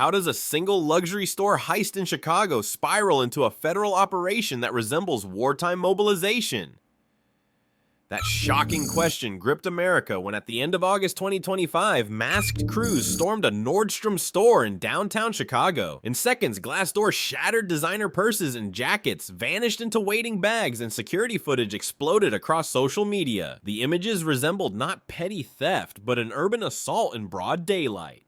how does a single luxury store heist in Chicago spiral into a federal operation that resembles wartime mobilization? That shocking question gripped America when at the end of August 2025, masked crews stormed a Nordstrom store in downtown Chicago. In seconds, glass doors shattered, designer purses and jackets vanished into waiting bags, and security footage exploded across social media. The images resembled not petty theft, but an urban assault in broad daylight.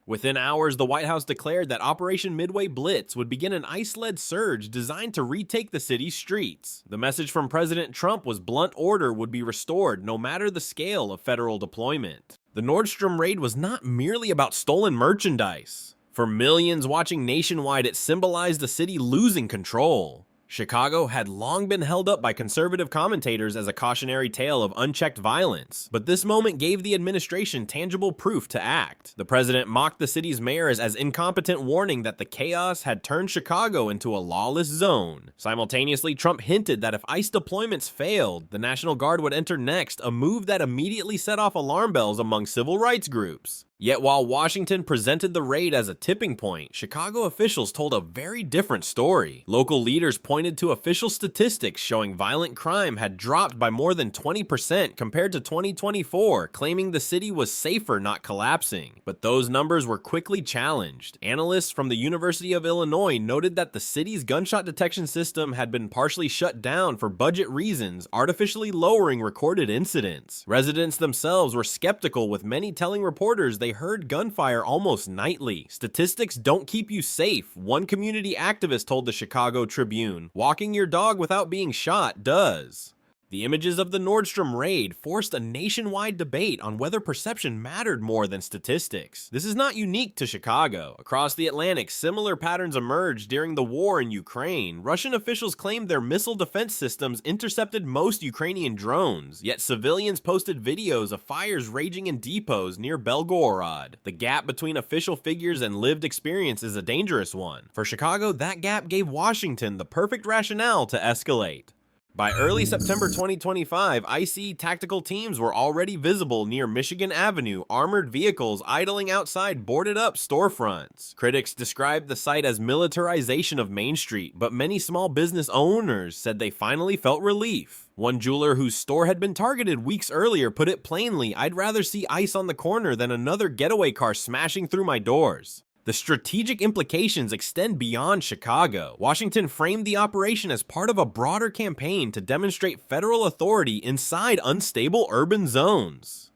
Within hours, the White House declared that Operation Midway Blitz would begin an ICE-led surge designed to retake the city's streets. The message from President Trump was blunt order would be restored no matter the scale of federal deployment. The Nordstrom raid was not merely about stolen merchandise. For millions watching nationwide, it symbolized the city losing control. Chicago had long been held up by conservative commentators as a cautionary tale of unchecked violence, but this moment gave the administration tangible proof to act. The president mocked the city's mayors as incompetent, warning that the chaos had turned Chicago into a lawless zone. Simultaneously, Trump hinted that if ICE deployments failed, the National Guard would enter next, a move that immediately set off alarm bells among civil rights groups. Yet while Washington presented the raid as a tipping point, Chicago officials told a very different story. Local leaders pointed to official statistics showing violent crime had dropped by more than 20% compared to 2024, claiming the city was safer, not collapsing. But those numbers were quickly challenged. Analysts from the University of Illinois noted that the city's gunshot detection system had been partially shut down for budget reasons, artificially lowering recorded incidents. Residents themselves were skeptical, with many telling reporters they heard gunfire almost nightly. Statistics don't keep you safe, one community activist told the Chicago Tribune. Walking your dog without being shot does. The images of the Nordstrom raid forced a nationwide debate on whether perception mattered more than statistics. This is not unique to Chicago. Across the Atlantic, similar patterns emerged during the war in Ukraine. Russian officials claimed their missile defense systems intercepted most Ukrainian drones, yet civilians posted videos of fires raging in depots near Belgorod. The gap between official figures and lived experience is a dangerous one. For Chicago, that gap gave Washington the perfect rationale to escalate. By early September 2025, ICE tactical teams were already visible near Michigan Avenue, armored vehicles idling outside boarded-up storefronts. Critics described the site as militarization of Main Street, but many small business owners said they finally felt relief. One jeweler whose store had been targeted weeks earlier put it plainly, "I'd rather see ICE on the corner than another getaway car smashing through my doors." The strategic implications extend beyond Chicago. Washington framed the operation as part of a broader campaign to demonstrate federal authority inside unstable urban zones.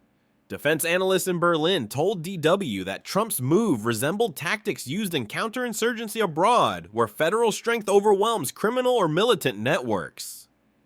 Defense analysts in Berlin told DW that Trump's move resembled tactics used in counterinsurgency abroad, where federal strength overwhelms criminal or militant networks.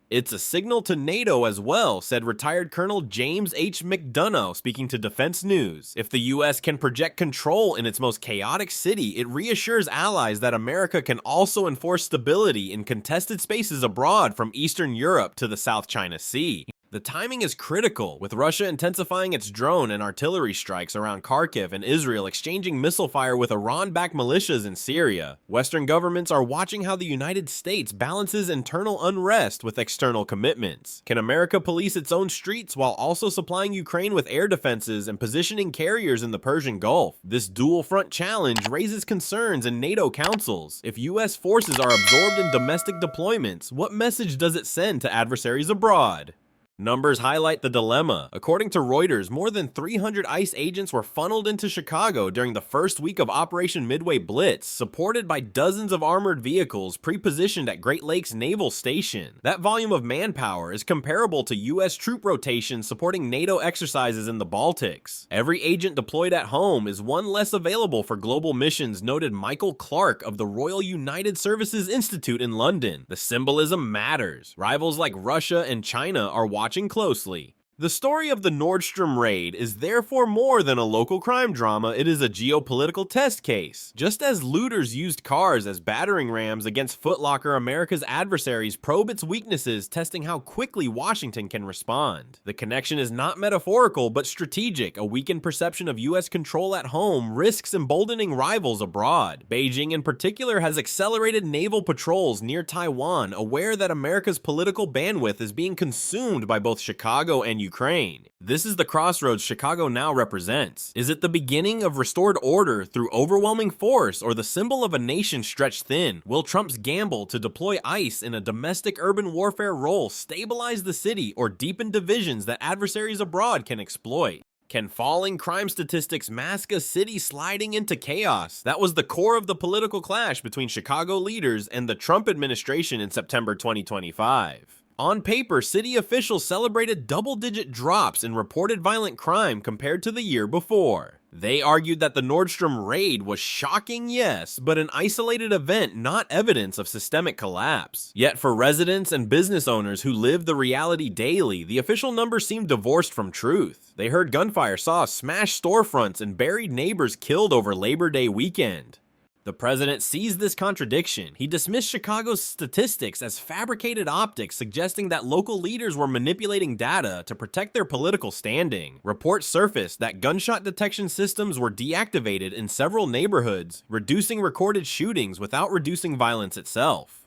"It's a signal to NATO as well," said retired Colonel James H. McDonough, speaking to Defense News. "If the U.S. can project control in its most chaotic city, it reassures allies that America can also enforce stability in contested spaces abroad, from Eastern Europe to the South China Sea." The timing is critical, with Russia intensifying its drone and artillery strikes around Kharkiv and Israel exchanging missile fire with Iran-backed militias in Syria. Western governments are watching how the United States balances internal unrest with external commitments. Can America police its own streets while also supplying Ukraine with air defenses and positioning carriers in the Persian Gulf? This dual-front challenge raises concerns in NATO councils. If U.S. forces are absorbed in domestic deployments, what message does it send to adversaries abroad? Numbers highlight the dilemma. According to Reuters, more than 300 ICE agents were funneled into Chicago during the first week of Operation Midway Blitz, supported by dozens of armored vehicles pre-positioned at Great Lakes Naval Station. That volume of manpower is comparable to U.S. troop rotations supporting NATO exercises in the Baltics. Every agent deployed at home is one less available for global missions, noted Michael Clark of the Royal United Services Institute in London. The symbolism matters. Rivals like Russia and China are watching closely. The story of the Nordstrom raid is therefore more than a local crime drama, it is a geopolitical test case. Just as looters used cars as battering rams against Foot Locker, America's adversaries probe its weaknesses, testing how quickly Washington can respond. The connection is not metaphorical, but strategic. A weakened perception of U.S. control at home risks emboldening rivals abroad. Beijing in particular has accelerated naval patrols near Taiwan, aware that America's political bandwidth is being consumed by both Chicago and Ukraine. This is the crossroads Chicago now represents. Is it the beginning of restored order through overwhelming force, or the symbol of a nation stretched thin? Will Trump's gamble to deploy ICE in a domestic urban warfare role stabilize the city or deepen divisions that adversaries abroad can exploit? Can falling crime statistics mask a city sliding into chaos? That was the core of the political clash between Chicago leaders and the Trump administration in September 2025. On paper, city officials celebrated double-digit drops in reported violent crime compared to the year before. They argued that the Nordstrom raid was shocking, yes, but an isolated event, not evidence of systemic collapse. Yet for residents and business owners who live the reality daily, the official numbers seemed divorced from truth. They heard gunfire, saw smashed storefronts, and buried neighbors killed over Labor Day weekend. The president seized this contradiction. He dismissed Chicago's statistics as fabricated optics, suggesting that local leaders were manipulating data to protect their political standing. Reports surfaced that gunshot detection systems were deactivated in several neighborhoods, reducing recorded shootings without reducing violence itself.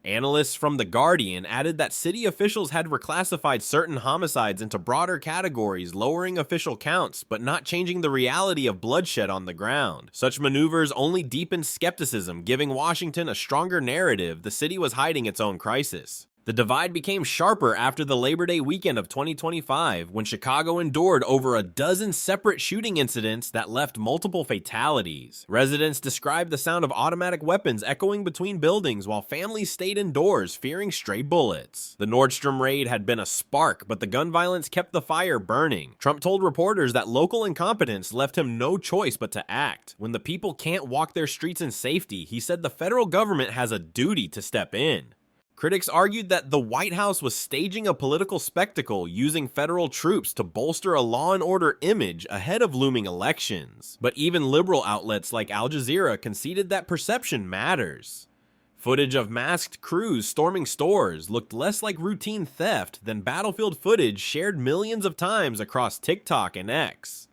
Analysts from The Guardian added that city officials had reclassified certain homicides into broader categories, lowering official counts, but not changing the reality of bloodshed on the ground. Such maneuvers only deepened skepticism, giving Washington a stronger narrative the city was hiding its own crisis. The divide became sharper after the Labor Day weekend of 2025, when Chicago endured over a dozen separate shooting incidents that left multiple fatalities. Residents described the sound of automatic weapons echoing between buildings while families stayed indoors, fearing stray bullets. The Nordstrom raid had been a spark, but the gun violence kept the fire burning. Trump told reporters that local incompetence left him no choice but to act. When the people can't walk their streets in safety, he said the federal government has a duty to step in. Critics argued that the White House was staging a political spectacle using federal troops to bolster a law and order image ahead of looming elections. But even liberal outlets like Al Jazeera conceded that perception matters. Footage of masked crews storming stores looked less like routine theft than battlefield footage shared millions of times across TikTok and X.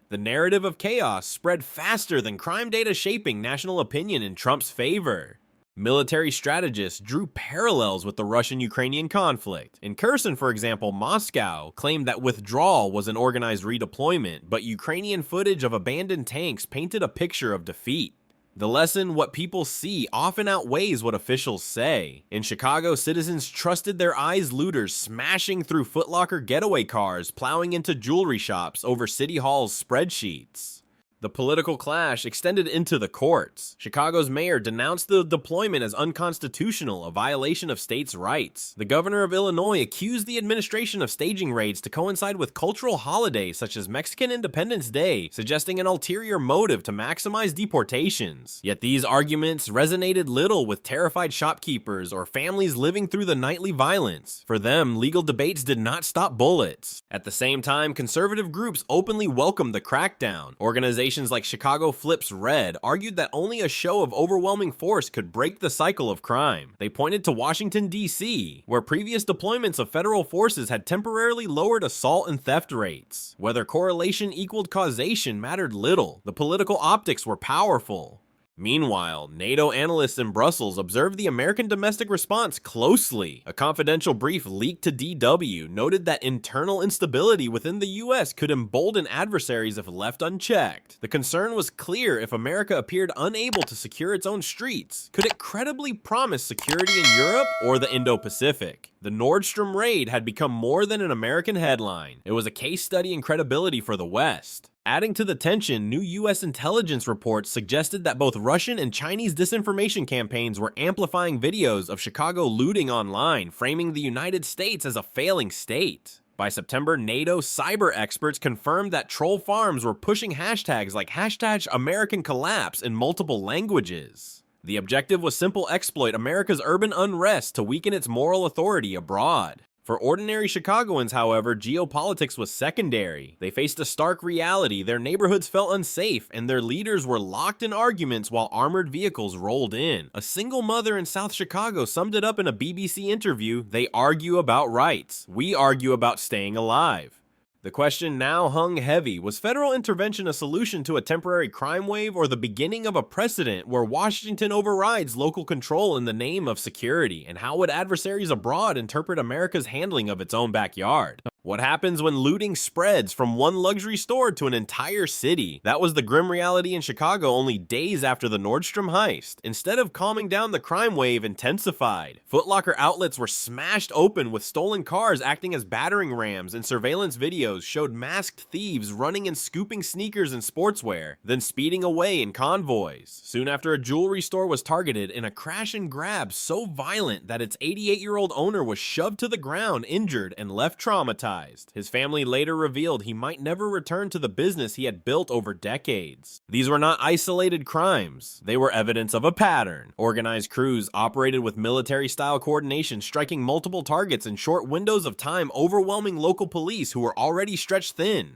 The narrative of chaos spread faster than crime data shaping national opinion in Trump's favor. Military strategists drew parallels with the Russian-Ukrainian conflict. In Kherson, for example, Moscow claimed that withdrawal was an organized redeployment, but Ukrainian footage of abandoned tanks painted a picture of defeat. The lesson, what people see, often outweighs what officials say. In Chicago, citizens trusted their eyes looters smashing through Foot Locker getaway cars, plowing into jewelry shops over City Hall's spreadsheets. The political clash extended into the courts. Chicago's mayor denounced the deployment as unconstitutional, a violation of states' rights. The governor of Illinois accused the administration of staging raids to coincide with cultural holidays such as Mexican Independence Day, suggesting an ulterior motive to maximize deportations. Yet these arguments resonated little with terrified shopkeepers or families living through the nightly violence. For them, legal debates did not stop bullets. At the same time, conservative groups openly welcomed the crackdown. Organizations like Chicago Flips Red argued that only a show of overwhelming force could break the cycle of crime. They pointed to Washington, D.C., where previous deployments of federal forces had temporarily lowered assault and theft rates. Whether correlation equaled causation mattered little. The political optics were powerful. Meanwhile, NATO analysts in Brussels observed the American domestic response closely. A confidential brief leaked to DW noted that internal instability within the US could embolden adversaries if left unchecked. The concern was clear: if America appeared unable to secure its own streets, could it credibly promise security in Europe or the Indo-Pacific? The Nordstrom raid had become more than an American headline. It was a case study in credibility for the West. Adding to the tension, new US intelligence reports suggested that both Russian and Chinese disinformation campaigns were amplifying videos of Chicago looting online, framing the United States as a failing state. By September, NATO cyber experts confirmed that troll farms were pushing hashtags like #AmericanCollapse in multiple languages. The objective was simple: exploit America's urban unrest to weaken its moral authority abroad. For ordinary Chicagoans, however, geopolitics was secondary. They faced a stark reality: their neighborhoods felt unsafe, and their leaders were locked in arguments while armored vehicles rolled in. A single mother in South Chicago summed it up in a BBC interview: "They argue about rights. We argue about staying alive." The question now hung heavy: was federal intervention a solution to a temporary crime wave, or the beginning of a precedent where Washington overrides local control in the name of security? And how would adversaries abroad interpret America's handling of its own backyard? What happens when looting spreads from one luxury store to an entire city? That was the grim reality in Chicago only days after the Nordstrom heist. Instead of calming down, the crime wave intensified. Foot Locker outlets were smashed open with stolen cars acting as battering rams, and surveillance videos showed masked thieves running and scooping sneakers and sportswear, then speeding away in convoys. Soon after, a jewelry store was targeted in a crash and grab so violent that its 88-year-old owner was shoved to the ground, injured, and left traumatized. His family later revealed he might never return to the business he had built over decades. These were not isolated crimes. They were evidence of a pattern. Organized crews operated with military-style coordination, striking multiple targets in short windows of time, overwhelming local police who were already stretched thin.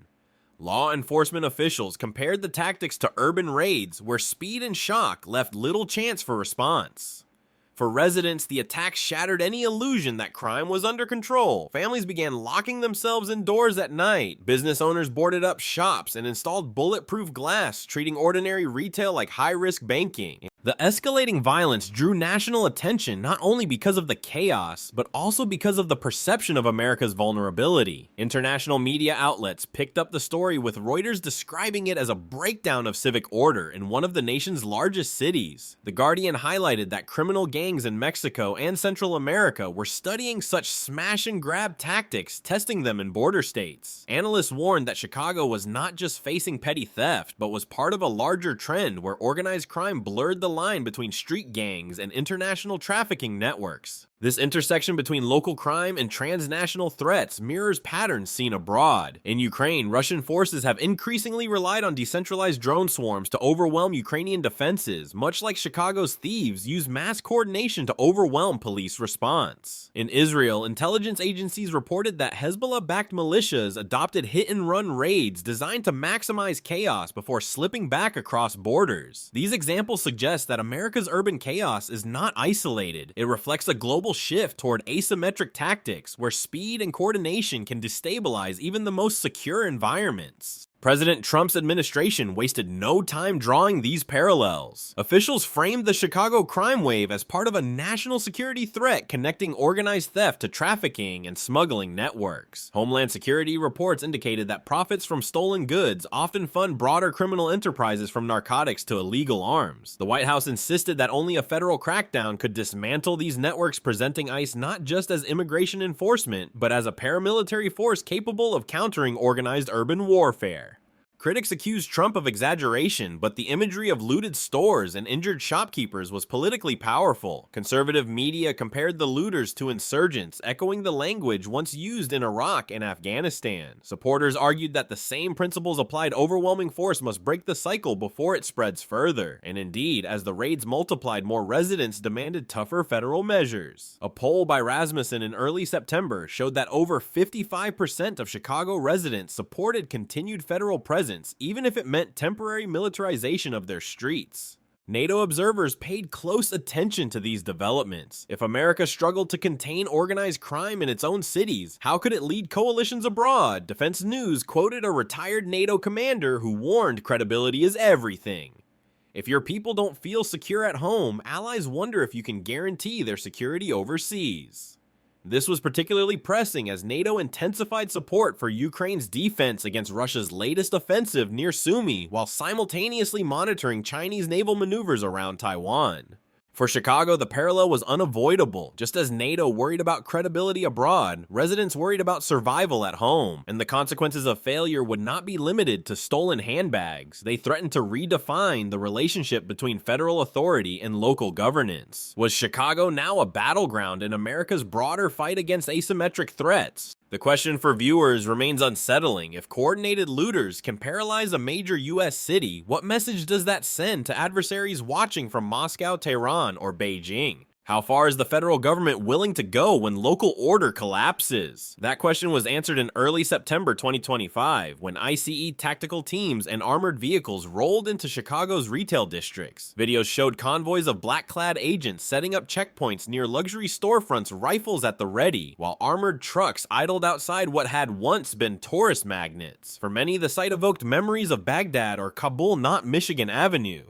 Law enforcement officials compared the tactics to urban raids, where speed and shock left little chance for response. For residents, the attacks shattered any illusion that crime was under control. Families began locking themselves indoors at night. Business owners boarded up shops and installed bulletproof glass, treating ordinary retail like high-risk banking. The escalating violence drew national attention not only because of the chaos, but also because of the perception of America's vulnerability. International media outlets picked up the story, with Reuters describing it as a breakdown of civic order in one of the nation's largest cities. The Guardian highlighted that criminal gangs in Mexico and Central America were studying such smash-and-grab tactics, testing them in border states. Analysts warned that Chicago was not just facing petty theft, but was part of a larger trend where organized crime blurred the line between street gangs and international trafficking networks. This intersection between local crime and transnational threats mirrors patterns seen abroad. In Ukraine, Russian forces have increasingly relied on decentralized drone swarms to overwhelm Ukrainian defenses, much like Chicago's thieves use mass coordination to overwhelm police response. In Israel, intelligence agencies reported that Hezbollah-backed militias adopted hit-and-run raids designed to maximize chaos before slipping back across borders. These examples suggest that America's urban chaos is not isolated. It reflects a global shift toward asymmetric tactics, where speed and coordination can destabilize even the most secure environments. President Trump's administration wasted no time drawing these parallels. Officials framed the Chicago crime wave as part of a national security threat connecting organized theft to trafficking and smuggling networks. Homeland Security reports indicated that profits from stolen goods often fund broader criminal enterprises, from narcotics to illegal arms. The White House insisted that only a federal crackdown could dismantle these networks, presenting ICE not just as immigration enforcement, but as a paramilitary force capable of countering organized urban warfare. Critics accused Trump of exaggeration, but the imagery of looted stores and injured shopkeepers was politically powerful. Conservative media compared the looters to insurgents, echoing the language once used in Iraq and Afghanistan. Supporters argued that the same principles applied. Overwhelming force must break the cycle before it spreads further. And indeed, as the raids multiplied, more residents demanded tougher federal measures. A poll by Rasmussen in early September showed that over 55% of Chicago residents supported continued federal presence, even if it meant temporary militarization of their streets. NATO observers paid close attention to these developments. If America struggled to contain organized crime in its own cities, how could it lead coalitions abroad? Defense News quoted a retired NATO commander who warned credibility is everything. If your people don't feel secure at home, allies wonder if you can guarantee their security overseas. This was particularly pressing as NATO intensified support for Ukraine's defense against Russia's latest offensive near Sumy, while simultaneously monitoring Chinese naval maneuvers around Taiwan. For Chicago, the parallel was unavoidable. Just as NATO worried about credibility abroad, residents worried about survival at home, and the consequences of failure would not be limited to stolen handbags. They threatened to redefine the relationship between federal authority and local governance. Was Chicago now a battleground in America's broader fight against asymmetric threats? The question for viewers remains unsettling. If coordinated looters can paralyze a major US city, what message does that send to adversaries watching from Moscow, Tehran, or Beijing? How far is the federal government willing to go when local order collapses? That question was answered in early September 2025, when ICE tactical teams and armored vehicles rolled into Chicago's retail districts. Videos showed convoys of black-clad agents setting up checkpoints near luxury storefronts, rifles at the ready, while armored trucks idled outside what had once been tourist magnets. For many, the sight evoked memories of Baghdad or Kabul, not Michigan Avenue.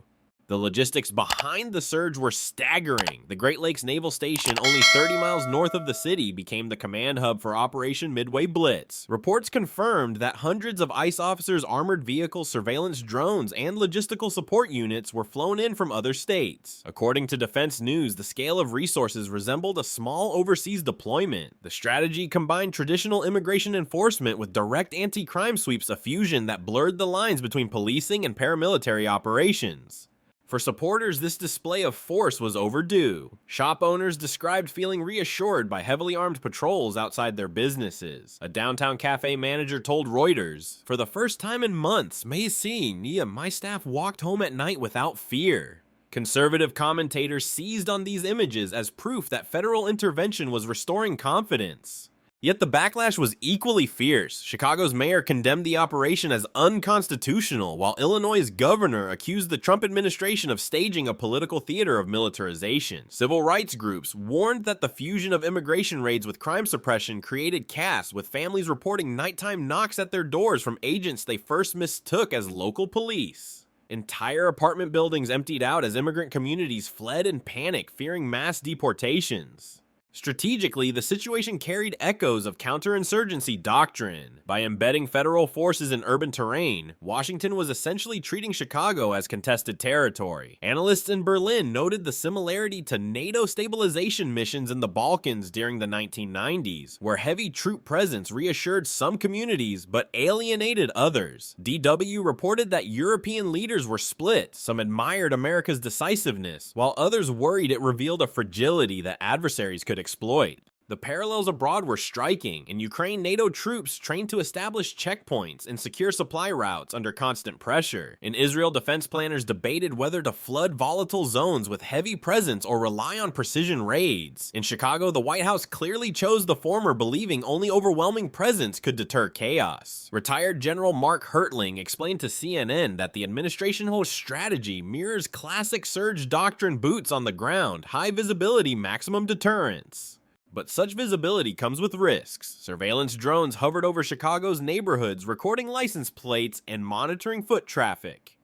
The logistics behind the surge were staggering. The Great Lakes Naval Station, only 30 miles north of the city, became the command hub for Operation Midway Blitz. Reports confirmed that hundreds of ICE officers, armored vehicles, surveillance drones, and logistical support units were flown in from other states. According to Defense News, the scale of resources resembled a small overseas deployment. The strategy combined traditional immigration enforcement with direct anti-crime sweeps, a fusion that blurred the lines between policing and paramilitary operations. For supporters, this display of force was overdue. Shop owners described feeling reassured by heavily armed patrols outside their businesses. A downtown cafe manager told Reuters, "For the first time in months, my staff walked home at night without fear." Conservative commentators seized on these images as proof that federal intervention was restoring confidence. Yet the backlash was equally fierce. Chicago's mayor condemned the operation as unconstitutional, while Illinois' governor accused the Trump administration of staging a political theater of militarization. Civil rights groups warned that the fusion of immigration raids with crime suppression created chaos, with families reporting nighttime knocks at their doors from agents they first mistook as local police. Entire apartment buildings emptied out as immigrant communities fled in panic, fearing mass deportations. Strategically, the situation carried echoes of counterinsurgency doctrine. By embedding federal forces in urban terrain, Washington was essentially treating Chicago as contested territory. Analysts in Berlin noted the similarity to NATO stabilization missions in the Balkans during the 1990s, where heavy troop presence reassured some communities but alienated others. DW reported that European leaders were split. Some admired America's decisiveness, while others worried it revealed a fragility that adversaries could exploit. The parallels abroad were striking. In Ukraine, NATO troops trained to establish checkpoints and secure supply routes under constant pressure. In Israel, defense planners debated whether to flood volatile zones with heavy presence or rely on precision raids. In Chicago, the White House clearly chose the former, believing only overwhelming presence could deter chaos. Retired General Mark Hertling explained to CNN that the administration's strategy mirrors classic surge doctrine: boots on the ground, high visibility, maximum deterrence. But such visibility comes with risks. Surveillance drones hovered over Chicago's neighborhoods, recording license plates and monitoring foot traffic.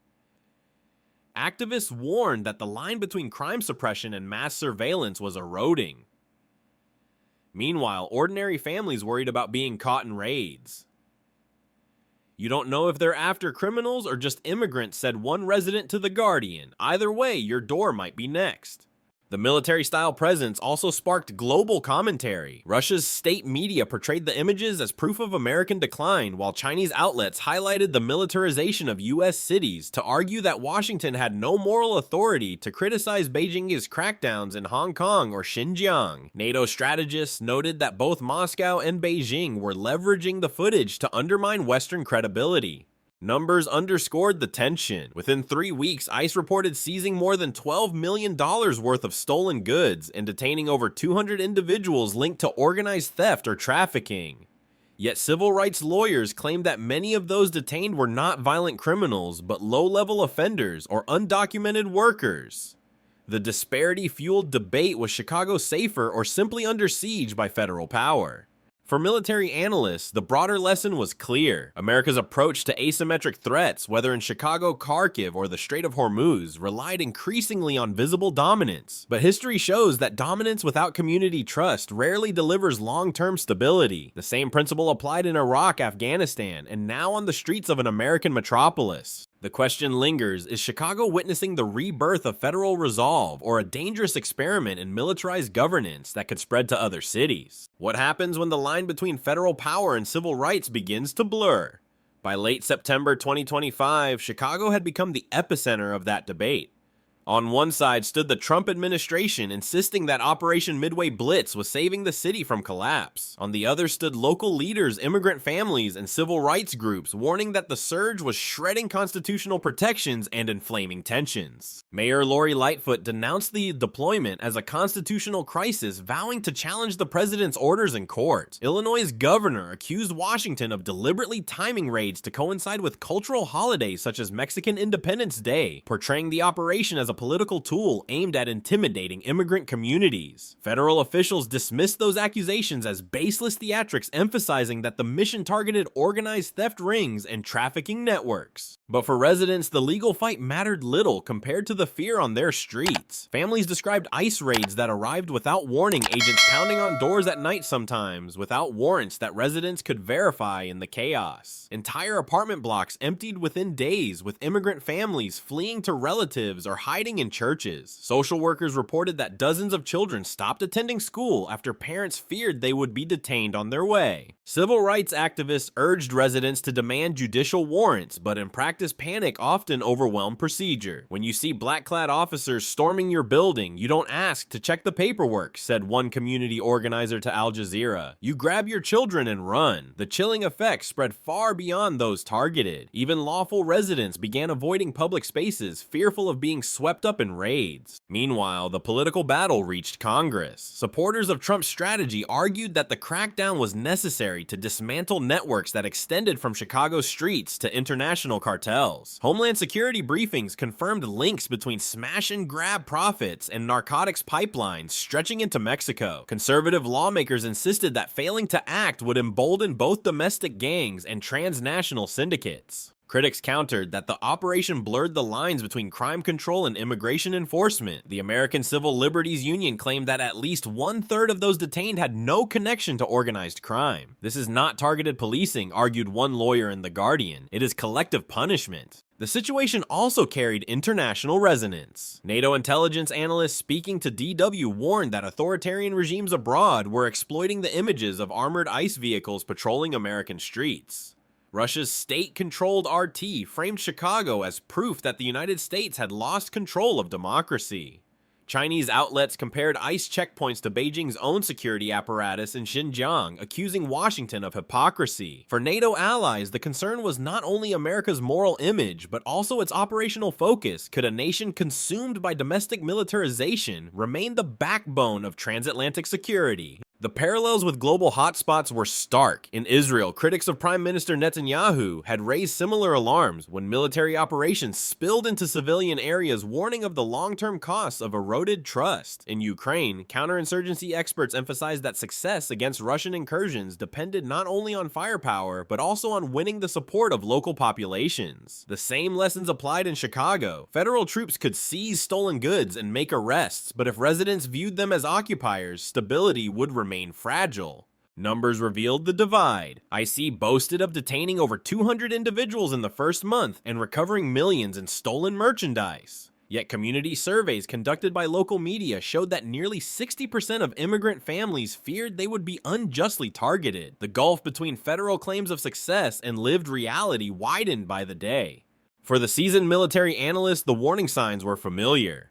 Activists warned that the line between crime suppression and mass surveillance was eroding. Meanwhile, ordinary families worried about being caught in raids. "You don't know if they're after criminals or just immigrants," said one resident to The Guardian. "Either way, your door might be next." The military-style presence also sparked global commentary. Russia's state media portrayed the images as proof of American decline, while Chinese outlets highlighted the militarization of U.S. cities to argue that Washington had no moral authority to criticize Beijing's crackdowns in Hong Kong or Xinjiang. NATO strategists noted that both Moscow and Beijing were leveraging the footage to undermine Western credibility. Numbers underscored the tension. Within 3 weeks, ICE reported seizing more than $12 million worth of stolen goods and detaining over 200 individuals linked to organized theft or trafficking. Yet civil rights lawyers claimed that many of those detained were not violent criminals, but low-level offenders or undocumented workers. The disparity-fueled debate: was Chicago safer or simply under siege by federal power? For military analysts, the broader lesson was clear. America's approach to asymmetric threats, whether in Chicago, Kharkiv, or the Strait of Hormuz, relied increasingly on visible dominance. But history shows that dominance without community trust rarely delivers long-term stability. The same principle applied in Iraq, Afghanistan, and now on the streets of an American metropolis. The question lingers: is Chicago witnessing the rebirth of federal resolve, or a dangerous experiment in militarized governance that could spread to other cities? What happens when the line between federal power and civil rights begins to blur? By late September 2025, Chicago had become the epicenter of that debate. On one side stood the Trump administration, insisting that Operation Midway Blitz was saving the city from collapse. On the other stood local leaders, immigrant families, and civil rights groups, warning that the surge was shredding constitutional protections and inflaming tensions. Mayor Lori Lightfoot denounced the deployment as a constitutional crisis, vowing to challenge the president's orders in court. Illinois' governor accused Washington of deliberately timing raids to coincide with cultural holidays such as Mexican Independence Day, portraying the operation as a a political tool aimed at intimidating immigrant communities. Federal officials dismissed those accusations as baseless theatrics, emphasizing that the mission targeted organized theft rings and trafficking networks. But for residents, the legal fight mattered little compared to the fear on their streets. Families described ICE raids that arrived without warning, agents pounding on doors at night sometimes, without warrants that residents could verify in the chaos. Entire apartment blocks emptied within days, with immigrant families fleeing to relatives or hiding in churches. Social workers reported that dozens of children stopped attending school after parents feared they would be detained on their way. Civil rights activists urged residents to demand judicial warrants, but in practice, panic often overwhelmed procedure. When you see black-clad officers storming your building, you don't ask to check the paperwork, said one community organizer to Al Jazeera. You grab your children and run. The chilling effects spread far beyond those targeted. Even lawful residents began avoiding public spaces, fearful of being swept up in raids. Meanwhile, the political battle reached Congress. Supporters of Trump's strategy argued that the crackdown was necessary to dismantle networks that extended from Chicago's streets to international cartels. Homeland Security briefings confirmed links between smash and grab profits and narcotics pipelines stretching into Mexico. Conservative lawmakers insisted that failing to act would embolden both domestic gangs and transnational syndicates. Critics countered that the operation blurred the lines between crime control and immigration enforcement. The American Civil Liberties Union claimed that at least 1/3 of those detained had no connection to organized crime. This is not targeted policing, argued one lawyer in The Guardian. It is collective punishment. The situation also carried international resonance. NATO intelligence analysts speaking to DW warned that authoritarian regimes abroad were exploiting the images of armored ICE vehicles patrolling American streets. Russia's state-controlled RT framed Chicago as proof that the United States had lost control of democracy. Chinese outlets compared ICE checkpoints to Beijing's own security apparatus in Xinjiang, accusing Washington of hypocrisy. For NATO allies, the concern was not only America's moral image, but also its operational focus. Could a nation consumed by domestic militarization remain the backbone of transatlantic security? The parallels with global hotspots were stark. In Israel, critics of Prime Minister Netanyahu had raised similar alarms when military operations spilled into civilian areas, warning of the long-term costs of eroded trust. In Ukraine, counterinsurgency experts emphasized that success against Russian incursions depended not only on firepower, but also on winning the support of local populations. The same lessons applied in Chicago. Federal troops could seize stolen goods and make arrests, but if residents viewed them as occupiers, stability would remain fragile. Numbers revealed the divide. IC boasted of detaining over 200 individuals in the first month and recovering millions in stolen merchandise. Yet community surveys conducted by local media showed that nearly 60% of immigrant families feared they would be unjustly targeted. The gulf between federal claims of success and lived reality widened by the day. For the seasoned military analysts, the warning signs were familiar.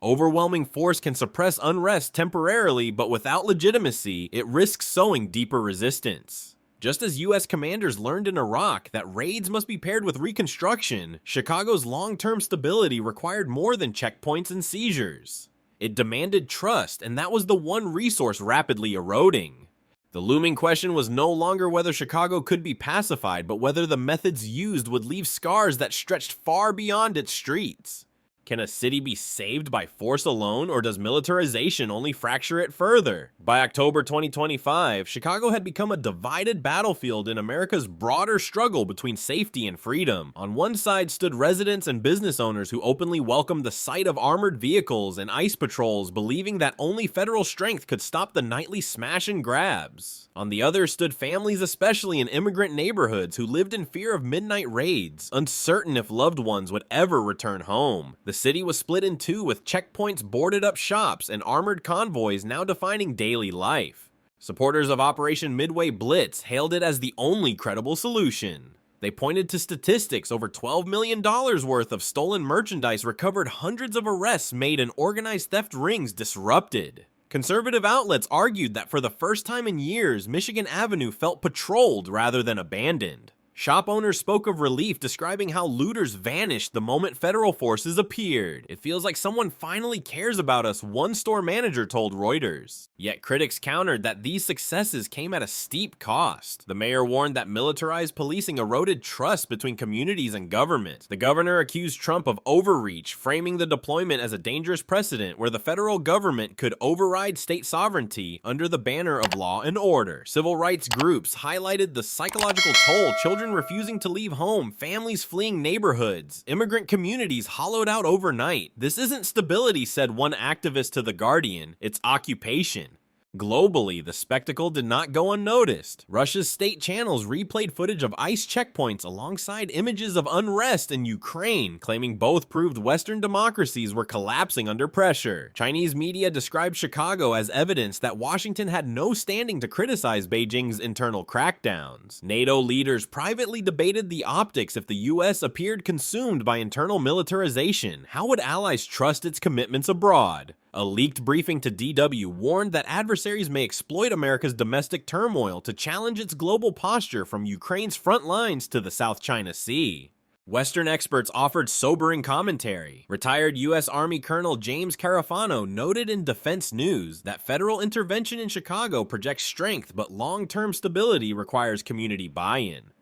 Overwhelming force can suppress unrest temporarily, but without legitimacy, it risks sowing deeper resistance. Just as US commanders learned in Iraq that raids must be paired with reconstruction, Chicago's long-term stability required more than checkpoints and seizures. It demanded trust, and that was the one resource rapidly eroding. The looming question was no longer whether Chicago could be pacified, but whether the methods used would leave scars that stretched far beyond its streets. Can a city be saved by force alone, or does militarization only fracture it further? By October 2025, Chicago had become a divided battlefield in America's broader struggle between safety and freedom. On one side stood residents and business owners who openly welcomed the sight of armored vehicles and ICE patrols, believing that only federal strength could stop the nightly smash and grabs. On the other stood families, especially in immigrant neighborhoods, who lived in fear of midnight raids, uncertain if loved ones would ever return home. The city was split in two, with checkpoints, boarded up shops, and armored convoys now defining daily life. Supporters of Operation Midway Blitz hailed it as the only credible solution. They pointed to statistics: over $12 million worth of stolen merchandise recovered, hundreds of arrests made, and organized theft rings disrupted. Conservative outlets argued that for the first time in years, Michigan Avenue felt patrolled rather than abandoned. Shop owners spoke of relief, describing how looters vanished the moment federal forces appeared. "It feels like someone finally cares about us," one store manager told Reuters. Yet critics countered that these successes came at a steep cost. The mayor warned that militarized policing eroded trust between communities and government. The governor accused Trump of overreach, framing the deployment as a dangerous precedent where the federal government could override state sovereignty under the banner of law and order. Civil rights groups highlighted the psychological toll: children refusing to leave home, families fleeing neighborhoods, immigrant communities hollowed out overnight. "This isn't stability," said one activist to The Guardian, "it's occupation." Globally, the spectacle did not go unnoticed. Russia's state channels replayed footage of ICE checkpoints alongside images of unrest in Ukraine, claiming both proved Western democracies were collapsing under pressure. Chinese media described Chicago as evidence that Washington had no standing to criticize Beijing's internal crackdowns. NATO leaders privately debated the optics if the US appeared consumed by internal militarization. How would allies trust its commitments abroad? A leaked briefing to DW warned that adversaries may exploit America's domestic turmoil to challenge its global posture from Ukraine's front lines to the South China Sea. Western experts offered sobering commentary. Retired U.S. Army Colonel James Carafano noted in Defense News that federal intervention in Chicago projects strength, but long-term stability requires community buy-in,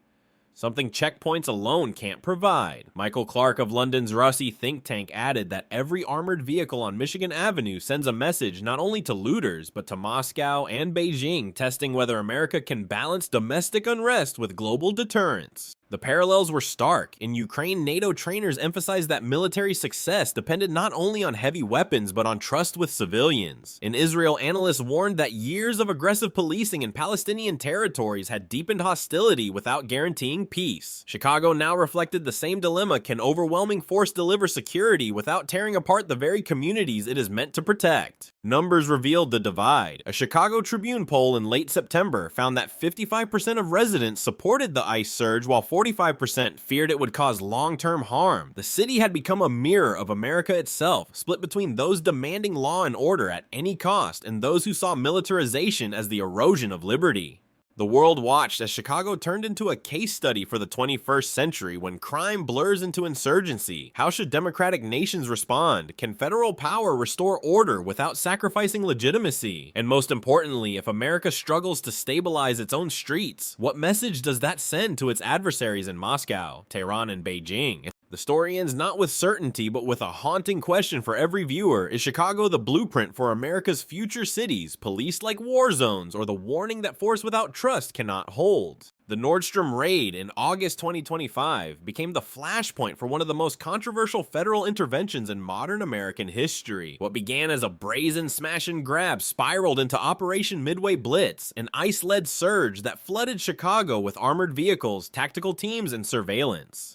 something checkpoints alone can't provide. Michael Clark of London's Rossi think tank added that every armored vehicle on Michigan Avenue sends a message not only to looters, but to Moscow and Beijing, testing whether America can balance domestic unrest with global deterrence. The parallels were stark. In Ukraine, NATO trainers emphasized that military success depended not only on heavy weapons, but on trust with civilians. In Israel, analysts warned that years of aggressive policing in Palestinian territories had deepened hostility without guaranteeing peace. Chicago now reflected the same dilemma: can overwhelming force deliver security without tearing apart the very communities it is meant to protect? Numbers revealed the divide. A Chicago Tribune poll in late September found that 55% of residents supported the ICE surge, while 45% feared it would cause long-term harm. The city had become a mirror of America itself, split between those demanding law and order at any cost and those who saw militarization as the erosion of liberty. The world watched as Chicago turned into a case study for the 21st century when crime blurs into insurgency. How should democratic nations respond? Can federal power restore order without sacrificing legitimacy? And most importantly, if America struggles to stabilize its own streets, what message does that send to its adversaries in Moscow, Tehran, and Beijing? The story ends not with certainty, but with a haunting question for every viewer: is Chicago the blueprint for America's future cities, policed like war zones, or the warning that force without trust cannot hold? The Nordstrom raid in August 2025 became the flashpoint for one of the most controversial federal interventions in modern American history. What began as a brazen smash and grab spiraled into Operation Midway Blitz, an ICE-led surge that flooded Chicago with armored vehicles, tactical teams, and surveillance.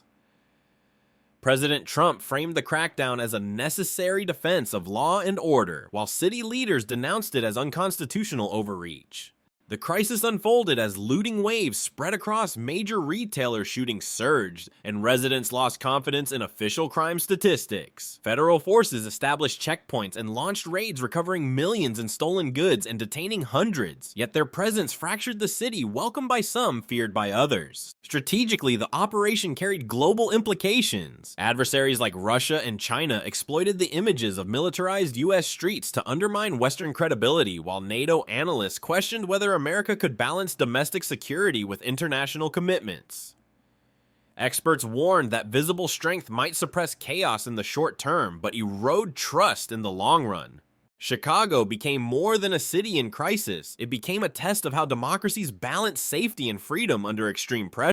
President Trump framed the crackdown as a necessary defense of law and order, while city leaders denounced it as unconstitutional overreach. The crisis unfolded as looting waves spread across major retailer shootings surged, and residents lost confidence in official crime statistics. Federal forces established checkpoints and launched raids, recovering millions in stolen goods and detaining hundreds, yet their presence fractured the city, welcomed by some, feared by others. Strategically, the operation carried global implications. Adversaries like Russia and China exploited the images of militarized U.S. streets to undermine Western credibility, while NATO analysts questioned whether America could balance domestic security with international commitments. Experts warned that visible strength might suppress chaos in the short term, but erode trust in the long run. Chicago became more than a city in crisis. It became a test of how democracies balance safety and freedom under extreme pressure.